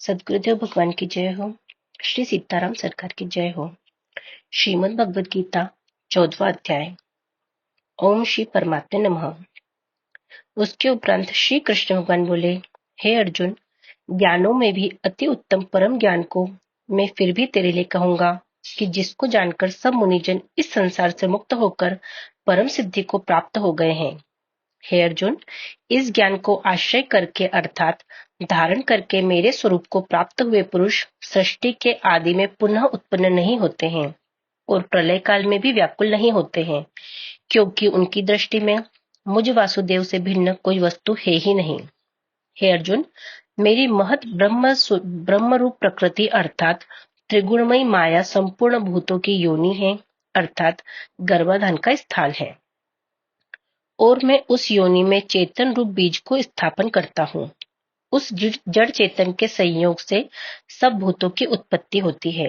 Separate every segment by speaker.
Speaker 1: सदगुरुदेव भगवान की जय हो। श्री सीताराम सरकार की जय हो। श्रीमद् भगवद गीता 14वां अध्याय। ओम श्री परमात्मे नमः। उसके उपरांत श्री कृष्ण भगवान बोले, हे अर्जुन, ज्ञानों में भी अति उत्तम परम ज्ञान को मैं फिर भी तेरे लिए कहूंगा कि जिसको जानकर सब मुनिजन इस संसार से मुक्त होकर परम सिद्धि को प्राप्त हो गए हैं। हे अर्जुन, इस ज्ञान को आश्रय करके अर्थात धारण करके मेरे स्वरूप को प्राप्त हुए पुरुष सृष्टि के आदि में पुनः उत्पन्न नहीं होते हैं और प्रलय काल में भी व्याकुल नहीं होते हैं, क्योंकि उनकी दृष्टि में मुझ वासुदेव से भिन्न कोई वस्तु है ही नहीं। हे अर्जुन, मेरी महत ब्रह्म रूप प्रकृति अर्थात त्रिगुणमयी माया संपूर्ण भूतों की योनि है, अर्थात गर्भाधान का स्थान है, और मैं उस योनि में चेतन रूप बीज को स्थापन करता हूँ। उस जड़ चेतन के संयोग से सब भूतों की उत्पत्ति होती है।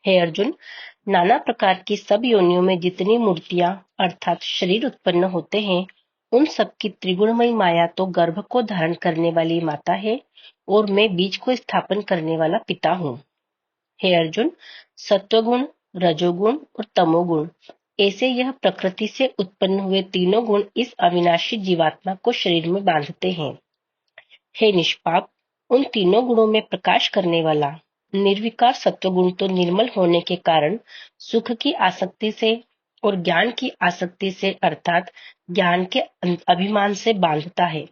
Speaker 1: हे अर्जुन, नाना प्रकार की सब योनियों में जितनी मूर्तियां अर्थात शरीर उत्पन्न होते हैं, उन सब की त्रिगुणमयी माया तो गर्भ को धारण करने वाली माता है और मैं बीज को स्थापन करने वाला पिता हूँ। हे अर्जुन, सत्वगुण, रजोगुण और तमोगुण ऐसे यह प्रकृति से उत्पन्न हुए तीनों गुण इस अविनाशी जीवात्मा को शरीर में बांधते हैं। हे निष्पाप, उन तीनों गुणों में प्रकाश करने वाला निर्विकार सत्वगुण तो निर्मल होने के कारण सुख की आसक्ति से और ज्ञान की आसक्ति से अर्थात ज्ञान के अभिमान से बांधता है।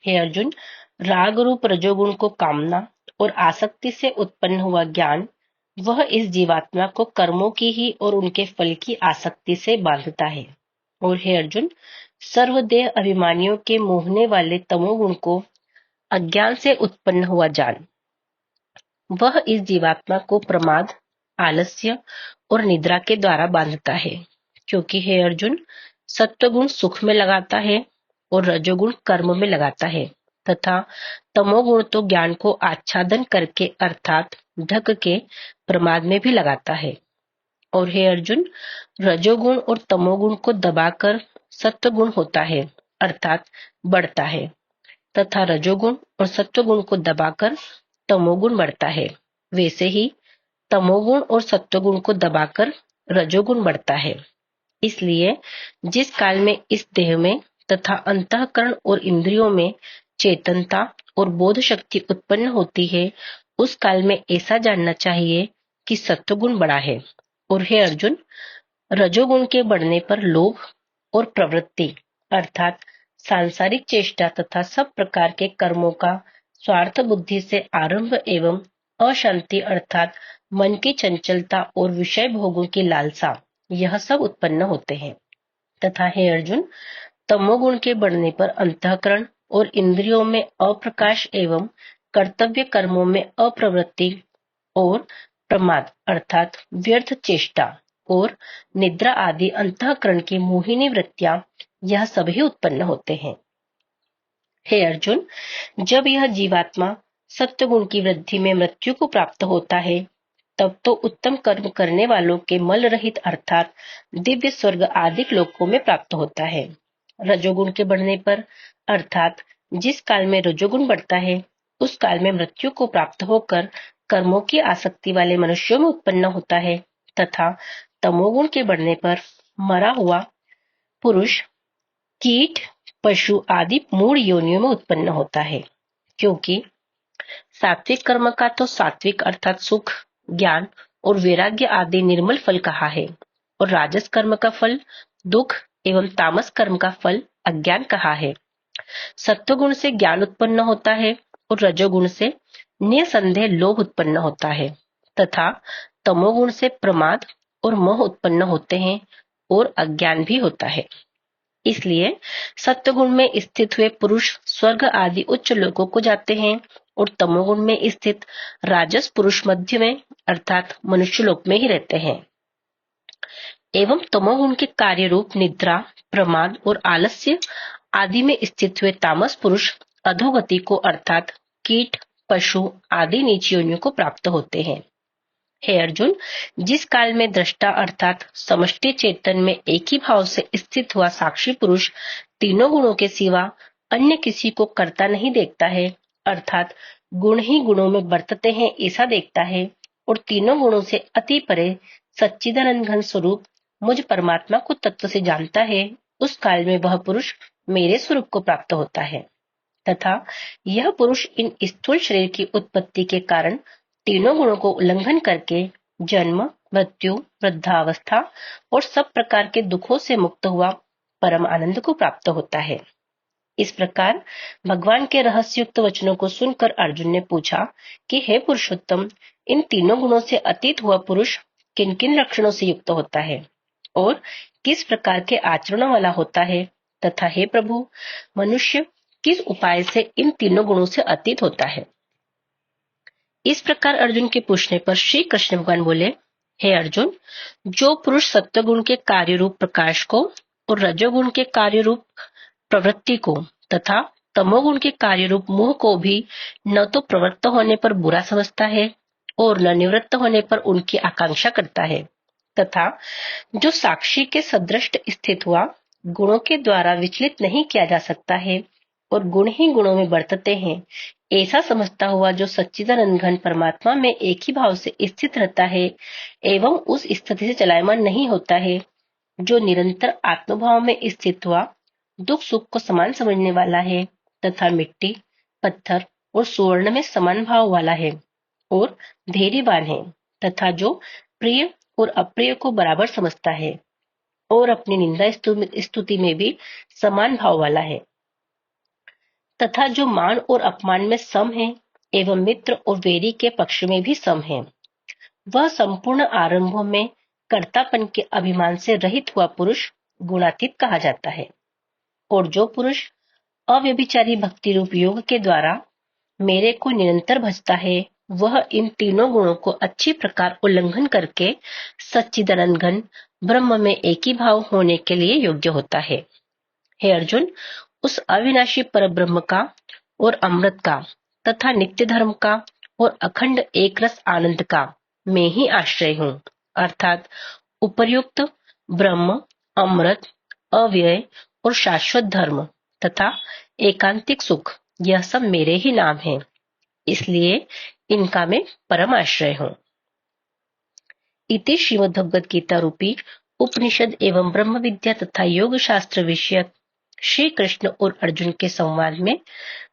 Speaker 1: हे अर्जुन, राग रूप रजोगुण को कामना और आसक्ति से उत्पन्न हुआ ज्ञान वह इस जीवात्मा को कर्मों की ही और उनके फल की आसक्ति से बांधता है। और हे अर्जुन, सर्वदेह अभिमानियों के मोहने वाले तमोगुण को अज्ञान से उत्पन्न हुआ ज्ञान वह इस जीवात्मा को प्रमाद, आलस्य और निद्रा के द्वारा बांधता है, क्योंकि हे अर्जुन, सत्वगुण सुख में लगाता है और रजोगुण कर्म में लगाता है तथा तमोगुण तो ज्ञान को आच्छादन करके अर्थात ढक के प्रमाद में भी लगाता है। और हे अर्जुन, रजोगुण और तमोगुण को दबाकर सत्वगुण होता है अर्थात बढ़ता है तथा रजोगुण और सत्वगुण को दबाकर तमोगुण बढ़ता है। वैसे ही तमोगुण और सत्वगुण को दबाकर रजोगुण बढ़ता है। इसलिए जिस काल में इस देह में तथा अंतःकरण और इंद्रियों में चेतनता और बोध शक्ति उत्पन्न होती है, उस काल में ऐसा जानना चाहिए कि सत्वगुण बढ़ा है। और हे अर्जुन, रजोगुण के बढ़ने पर लोभ और प्रवृत्ति अर्थात सांसारिक चेष्टा तथा सब प्रकार के कर्मों का स्वार्थ बुद्धि से आरंभ एवं अशांति अर्थात मन की चंचलता और विषय भोगों की लालसा यह सब उत्पन्न होते हैं। तथा हे अर्जुन, तमोगुण के बढ़ने पर अंतःकरण और इंद्रियों में अप्रकाश एवं कर्तव्य कर्मों में अप्रवृत्ति और प्रमाद अर्थात व्यर्थ चेष्टा और निद्रा आदि अंतःकरण की मोहिनी वृत्तियां यह सभी उत्पन्न होते हैं। हे अर्जुन, जब यह जीवात्मा सत्वगुण की वृद्धि में मृत्यु को प्राप्त होता है, तब तो उत्तम कर्म करने वालों के मल रहित अर्थात दिव्य स्वर्ग आदि लोकों में प्राप्त होता है। रजोगुण के बढ़ने पर अर्थात जिस काल में रजोगुण बढ़ता है, उस काल में मृत्यु को प्राप्त होकर कर्मों की आसक्ति वाले मनुष्यों में उत्पन्न होता है तथा तमोगुण के बढ़ने पर मरा हुआ पुरुष कीट, पशु आदि मूढ़ योनियों में उत्पन्न होता है, क्योंकि सात्विक कर्म का तो सात्विक अर्थात सुख, ज्ञान और वैराग्य आदि निर्मल फल कहा है, और राजस कर्म का फल दुख एवं तामस कर्म का फल अज्ञान कहा है। सत्वगुण से ज्ञान उत्पन्न होता है और रजोगुण से निसंदेह लोभ उत्पन्न होता है तथा तमोगुण से प्रमाद और मोह उत्पन्न होते हैं और अज्ञान भी होता है। इसलिए सत्वगुण में स्थित हुए पुरुष स्वर्ग आदि उच्च लोकों को जाते हैं और तमोगुण में स्थित राजस पुरुष मध्य में अर्थात मनुष्य लोक में ही रहते हैं। एवं तमोगुण के कार्य रूप निद्रा, प्रमाद और आलस्य आदि में स्थित हुए तामस पुरुष अधोगति को अर्थात कीट, पशु आदि नीच योनियों को प्राप्त होते हैं। हे अर्जुन, जिस काल में दृष्टा अर्थात समष्टि चेतन में एक ही भाव से स्थित हुआ साक्षी पुरुष तीनों गुणों के सिवा अन्य किसी को करता नहीं देखता है, अर्थात गुण ही गुणों में बरतते हैं ऐसा देखता है और तीनों गुणों से अति परे सच्चिदानंद घन स्वरूप मुझ परमात्मा को तत्व से जानता है, उस काल में वह पुरुष मेरे स्वरूप को प्राप्त होता है तथा यह पुरुष इन स्थूल शरीर की उत्पत्ति के कारण तीनों गुणों को उल्लंघन करके जन्म, मृत्यु, वृद्धावस्था और सब प्रकार के दुखों से मुक्त हुआ परम आनंद को प्राप्त होता है। इस प्रकार भगवान के रहस्युक्त वचनों को सुनकर अर्जुन ने पूछा कि हे पुरुषोत्तम, इन तीनों गुणों से अतीत हुआ पुरुष किन किन लक्षणों से युक्त होता है और किस प्रकार के आचरण वाला होता है तथा हे प्रभु, मनुष्य किस उपाय से इन तीनों गुणों से अतीत होता है। इस प्रकार अर्जुन के पूछने पर श्री कृष्ण भगवान बोले, हे अर्जुन, जो पुरुष सत्वगुण के कार्य रूप प्रकाश को और रजोगुण के कार्य रूप प्रवृत्ति को तथा तमोगुण के कार्य रूप मोह को भी न तो प्रवृत्त होने पर बुरा समझता है और न निवृत्त होने पर उनकी आकांक्षा करता है तथा जो साक्षी के सदृष्ट स्थित हुआ गुणों के द्वारा विचलित नहीं किया जा सकता है और गुण ही गुणों में बरतते हैं ऐसा समझता हुआ जो सच्चिदानंद घन परमात्मा में एक ही भाव से स्थित रहता है एवं उस स्थिति से चलायमान नहीं होता है, जो निरंतर आत्मभाव में स्थित हुआ दुख सुख को समान समझने वाला है तथा मिट्टी, पत्थर और स्वर्ण में समान भाव वाला है और धैर्यवान है तथा जो प्रिय और अप्रिय को बराबर समझता है और अपनी निंदा स्तुति में भी समान भाव वाला है तथा जो मान और अपमान में सम है एवं मित्र और वैरी के पक्ष में भी सम है, वह संपूर्ण आरंभों में कर्तापन के अभिमान से रहित हुआ पुरुष गुणातीत कहा जाता है। और जो पुरुष अव्यभिचारी भक्ति रूप योग के द्वारा मेरे को निरंतर भजता है, वह इन तीनों गुणों को अच्छी प्रकार उल्लंघन करके सच्चिदानंद घन ब्रह्म में एक ही भाव होने के लिए योग्य होता है। हे अर्जुन, उस अविनाशी पर ब्रह्म का और अमृत का तथा नित्य धर्म का और अखंड एक रस आनंद का मैं ही आश्रय हूँ, अर्थात उपर्युक्त ब्रह्म, अमृत, अव्यय और शाश्वत धर्म तथा एकांतिक सुख, यह सब मेरे ही नाम हैं, इसलिए इनका मैं परम आश्रय हूँ। इति श्रीमद् भगवद गीता रूपी उपनिषद एवं ब्रह्म विद्या तथा योग शास्त्र विषयक श्री कृष्ण और अर्जुन के संवाद में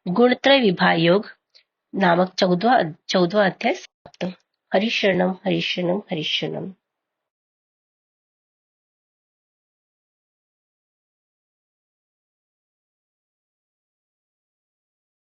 Speaker 1: गुणत्रय विभाग योग नामक 14वां अध्याय समाप्त। हरि शरणम हरि शरणम हरि शरणम।